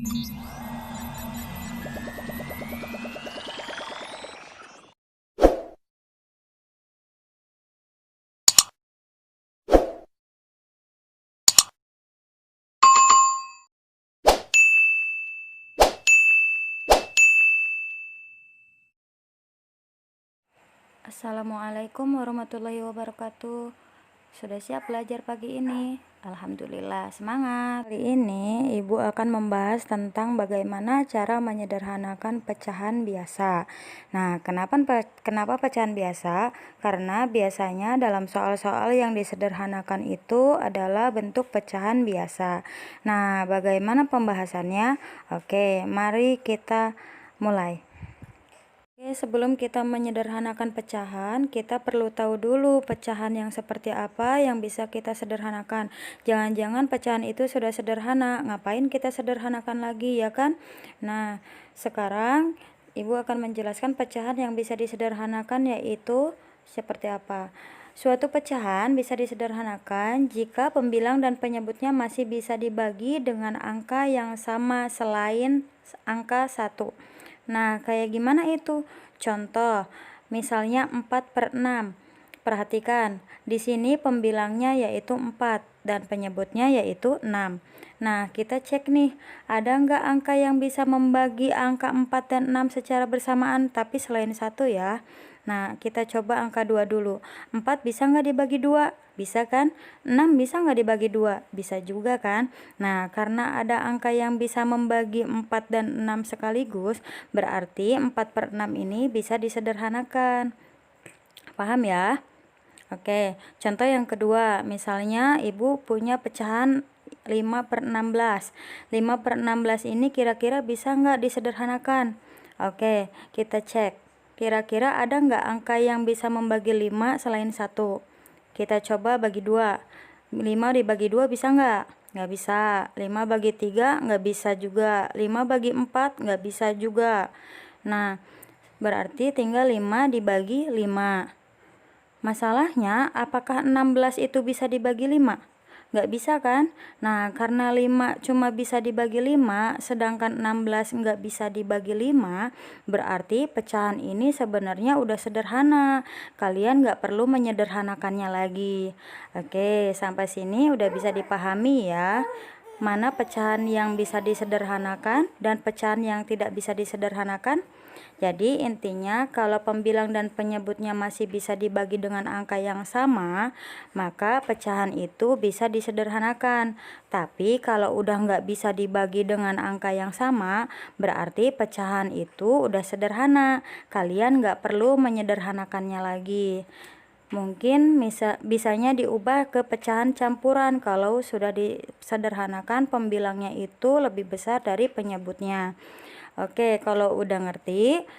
Assalamualaikum warahmatullahi wabarakatuh. Sudah siap belajar pagi ini? Alhamdulillah, semangat. Kali ini Ibu akan membahas tentang bagaimana cara menyederhanakan pecahan biasa. Nah, kenapa pecahan biasa? Karena biasanya dalam soal-soal yang disederhanakan itu adalah bentuk pecahan biasa. Nah, bagaimana pembahasannya? Oke, mari kita mulai. Sebelum kita menyederhanakan pecahan, kita perlu tahu dulu pecahan yang seperti apa yang bisa kita sederhanakan. Jangan-jangan pecahan itu sudah sederhana, ngapain kita sederhanakan lagi, ya kan? Nah, sekarang Ibu akan menjelaskan pecahan yang bisa disederhanakan, yaitu seperti apa. Suatu pecahan bisa disederhanakan jika pembilang dan penyebutnya masih bisa dibagi dengan angka yang sama selain angka 1. Nah, kayak gimana itu? Contoh, misalnya 4/6. Perhatikan, di sini pembilangnya yaitu 4 dan penyebutnya yaitu 6. Nah, kita cek nih, ada nggak angka yang bisa membagi angka 4 dan 6 secara bersamaan, tapi selain 1 ya. Nah, kita coba angka 2 dulu. 4 bisa nggak dibagi 2? Bisa kan? 6 bisa nggak dibagi 2? Bisa juga kan? Nah, karena ada angka yang bisa membagi 4 dan 6 sekaligus, berarti 4/6 ini bisa disederhanakan. Paham ya? Oke, contoh yang kedua, misalnya Ibu punya pecahan 5/16. 5/16 ini kira-kira bisa nggak disederhanakan? Oke, kita cek. Kira-kira ada nggak angka yang bisa membagi 5 selain 1? Kita coba bagi 2. 5 dibagi 2 bisa nggak? Nggak bisa. 5 bagi 3 nggak bisa juga. 5 bagi 4 nggak bisa juga. Nah, berarti tinggal 5 dibagi 5. Masalahnya, apakah 16 itu bisa dibagi 5? Nggak bisa kan? Nah, karena 5 cuma bisa dibagi 5, sedangkan 16 nggak bisa dibagi 5, berarti pecahan ini sebenarnya udah sederhana. Kalian nggak perlu menyederhanakannya lagi. Oke, sampai sini udah bisa dipahami ya. Mana pecahan yang bisa disederhanakan dan pecahan yang tidak bisa disederhanakan? Jadi intinya kalau pembilang dan penyebutnya masih bisa dibagi dengan angka yang sama, maka pecahan itu bisa disederhanakan. Tapi kalau udah nggak bisa dibagi dengan angka yang sama, berarti pecahan itu udah sederhana. Kalian nggak perlu menyederhanakannya lagi. Mungkin bisanya diubah ke pecahan campuran kalau sudah disederhanakan pembilangnya itu lebih besar dari penyebutnya. Oke, kalau udah ngerti,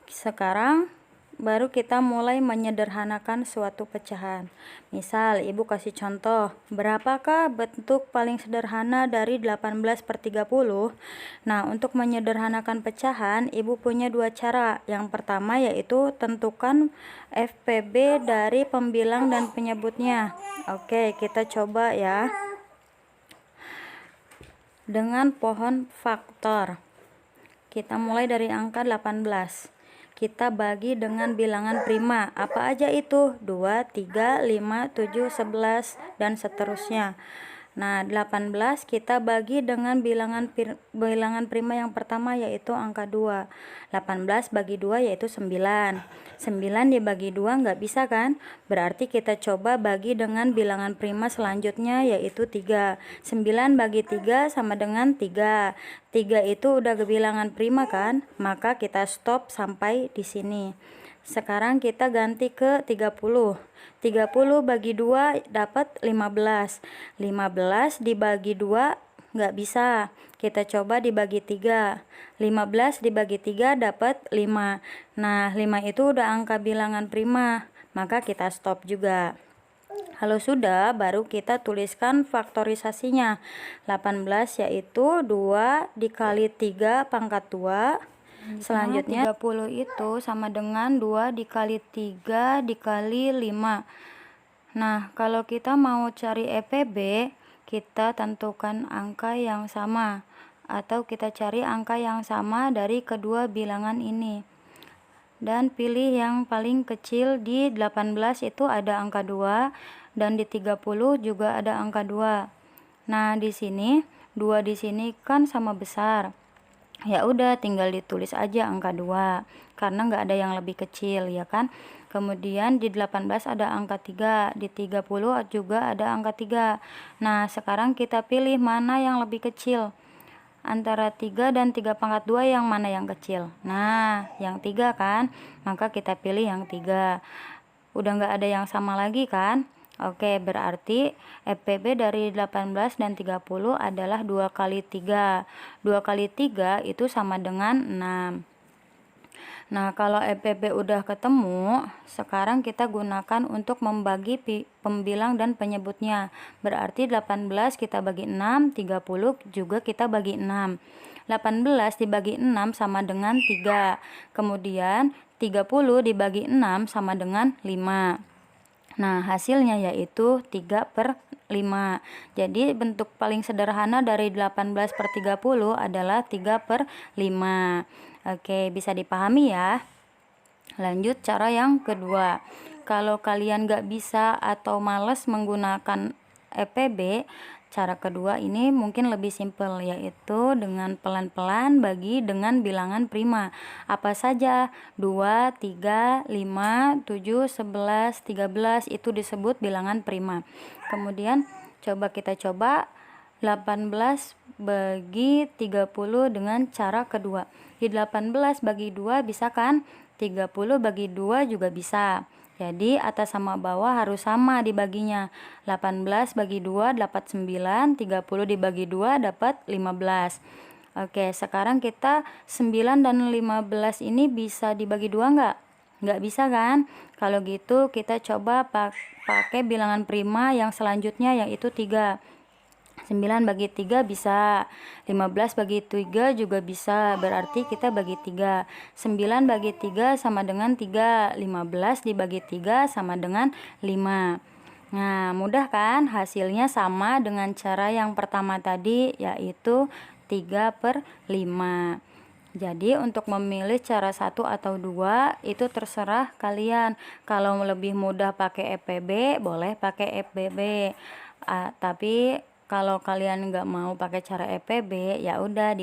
sekarang baru kita mulai menyederhanakan suatu pecahan. Misal, Ibu kasih contoh, berapakah bentuk paling sederhana dari 18/30? Nah, untuk menyederhanakan pecahan, Ibu punya dua cara. Yang pertama yaitu tentukan FPB dari pembilang dan penyebutnya. Oke, kita coba ya. Dengan pohon faktor, kita mulai dari angka 18. Kita bagi dengan bilangan prima. Apa aja itu? 2, 3, 5, 7, 11, dan seterusnya. Nah, 18 kita bagi dengan bilangan prima yang pertama yaitu angka 2. 18 bagi 2 yaitu 9. 9 dibagi 2 nggak bisa kan? Berarti kita coba bagi dengan bilangan prima selanjutnya yaitu 3. 9 bagi 3 sama dengan 3. 3 itu udah bilangan prima kan? Maka kita stop sampai di sini. Sekarang kita ganti ke 30. 30 bagi 2 dapat 15. 15 dibagi 2 nggak bisa. Kita coba dibagi 3. 15 dibagi 3 dapat 5. Nah, 5 itu udah angka bilangan prima. Maka kita stop juga. Kalau sudah, baru kita tuliskan faktorisasinya. 18 yaitu 2 dikali 3 pangkat 2. Selanjutnya 30 itu sama dengan 2 dikali 3 dikali 5. Nah, kalau kita mau cari EPB, kita tentukan angka yang sama, atau kita cari angka yang sama dari kedua bilangan ini. Dan pilih yang paling kecil. Di 18 itu ada angka 2, dan di 30 juga ada angka 2. Nah, di sini 2 di sini kan sama besar. Ya udah, tinggal ditulis aja angka 2 karena nggak ada yang lebih kecil, ya kan. Kemudian di 18 ada angka 3, di 30 juga ada angka 3. Nah, sekarang kita pilih mana yang lebih kecil. Antara 3 dan 3 pangkat 2 yang mana yang kecil? Nah, yang 3 kan? Maka kita pilih yang 3. Udah nggak ada yang sama lagi kan? Oke, berarti FPB dari 18 dan 30 adalah 2 kali 3. 2 kali 3 itu sama dengan 6. Nah, kalau FPB udah ketemu, sekarang kita gunakan untuk membagi pembilang dan penyebutnya. Berarti 18 kita bagi 6, 30 juga kita bagi 6. 18 dibagi 6 sama dengan 3. Kemudian 30 dibagi 6 sama dengan 5. Nah, hasilnya yaitu 3/5. Jadi bentuk paling sederhana dari 18/30 adalah 3/5. Oke, bisa dipahami ya. Lanjut cara yang kedua. Kalau kalian gak bisa atau males menggunakan FPB, cara kedua ini mungkin lebih simpel, yaitu dengan pelan-pelan bagi dengan bilangan prima. Apa saja? 2, 3, 5, 7, 11, 13 itu disebut bilangan prima. Kemudian kita coba 18 bagi 30 dengan cara kedua. Di 18 bagi 2 bisa kan? 30 bagi 2 juga bisa. Jadi atas sama bawah harus sama dibaginya. 18 bagi 2 dapat 9, 30 dibagi 2 dapat 15. Oke, sekarang kita 9 dan 15 ini bisa dibagi 2 enggak? Nggak bisa kan? Kalau gitu kita coba pakai bilangan prima yang selanjutnya, yaitu 3. 9 bagi 3 bisa, 15 bagi 3 juga bisa, berarti kita bagi 3. 9 bagi 3 sama dengan 3, 15 dibagi 3 sama dengan 5. Nah, mudah kan? Hasilnya sama dengan cara yang pertama tadi, yaitu 3/5. Jadi untuk memilih cara 1 atau 2 itu terserah kalian. Kalau lebih mudah pakai FPB, boleh pakai FPB. Tapi kalau kalian nggak mau pakai cara FPB, ya udah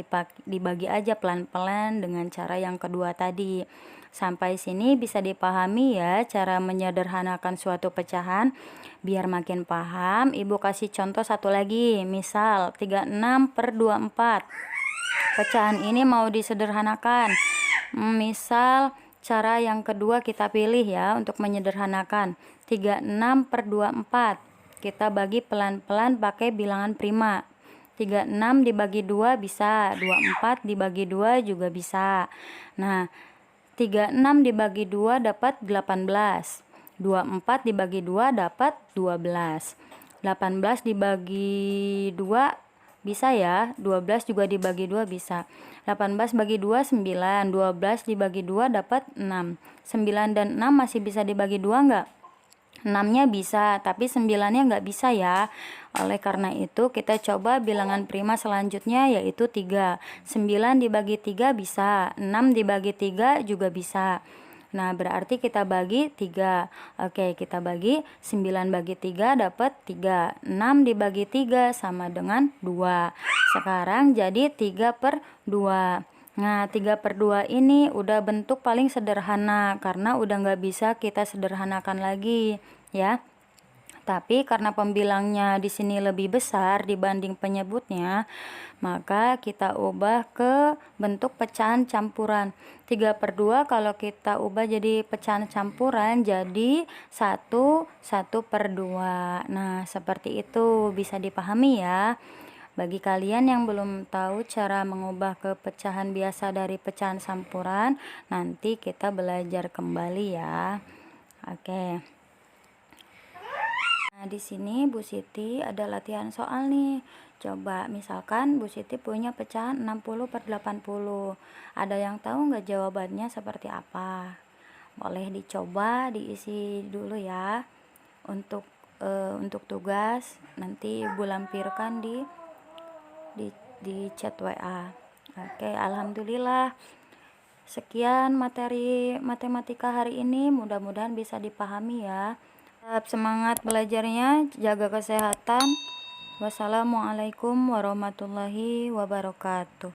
dibagi aja pelan-pelan dengan cara yang kedua tadi. Sampai sini bisa dipahami ya cara menyederhanakan suatu pecahan. Biar makin paham, Ibu kasih contoh satu lagi. Misal 36/24. Pecahan ini mau disederhanakan. Misal cara yang kedua kita pilih ya untuk menyederhanakan. 36/24. Kita bagi pelan-pelan pakai bilangan prima. 36 dibagi 2 bisa, 24 dibagi 2 juga bisa. Nah, 36 dibagi 2 dapat 18. 24 dibagi 2 dapat 12. 18 dibagi 2 bisa ya, 12 juga dibagi 2 bisa. 18 bagi 2 9, 12 dibagi 2 dapat 6. 9 dan 6 masih bisa dibagi 2 enggak? 6-nya bisa, tapi 9-nya nggak bisa ya. Oleh karena itu kita coba bilangan prima selanjutnya, yaitu 3. 9 dibagi 3 bisa, 6 dibagi 3 juga bisa. Nah, berarti kita bagi 3. Oke, kita bagi 9 bagi 3 dapat 3. 6 dibagi 3 sama dengan 2. Sekarang jadi 3/2. Nah, 3/2 ini udah bentuk paling sederhana karena udah nggak bisa kita sederhanakan lagi ya. Tapi karena pembilangnya di sini lebih besar dibanding penyebutnya, maka kita ubah ke bentuk pecahan campuran. 3/2 kalau kita ubah jadi pecahan campuran jadi 1/2. Nah, seperti itu bisa dipahami ya. Bagi kalian yang belum tahu cara mengubah ke pecahan biasa dari pecahan campuran, nanti kita belajar kembali ya. Oke. Nah, di sini Bu Siti ada latihan soal nih. Coba misalkan Bu Siti punya pecahan 60/80. Ada yang tahu nggak jawabannya seperti apa? Boleh dicoba diisi dulu ya. Untuk untuk tugas nanti Ibu lampirkan di chat WA. Oke, alhamdulillah. Sekian materi matematika hari ini, mudah-mudahan bisa dipahami ya. Tetap semangat belajarnya, jaga kesehatan. Wassalamualaikum warahmatullahi wabarakatuh.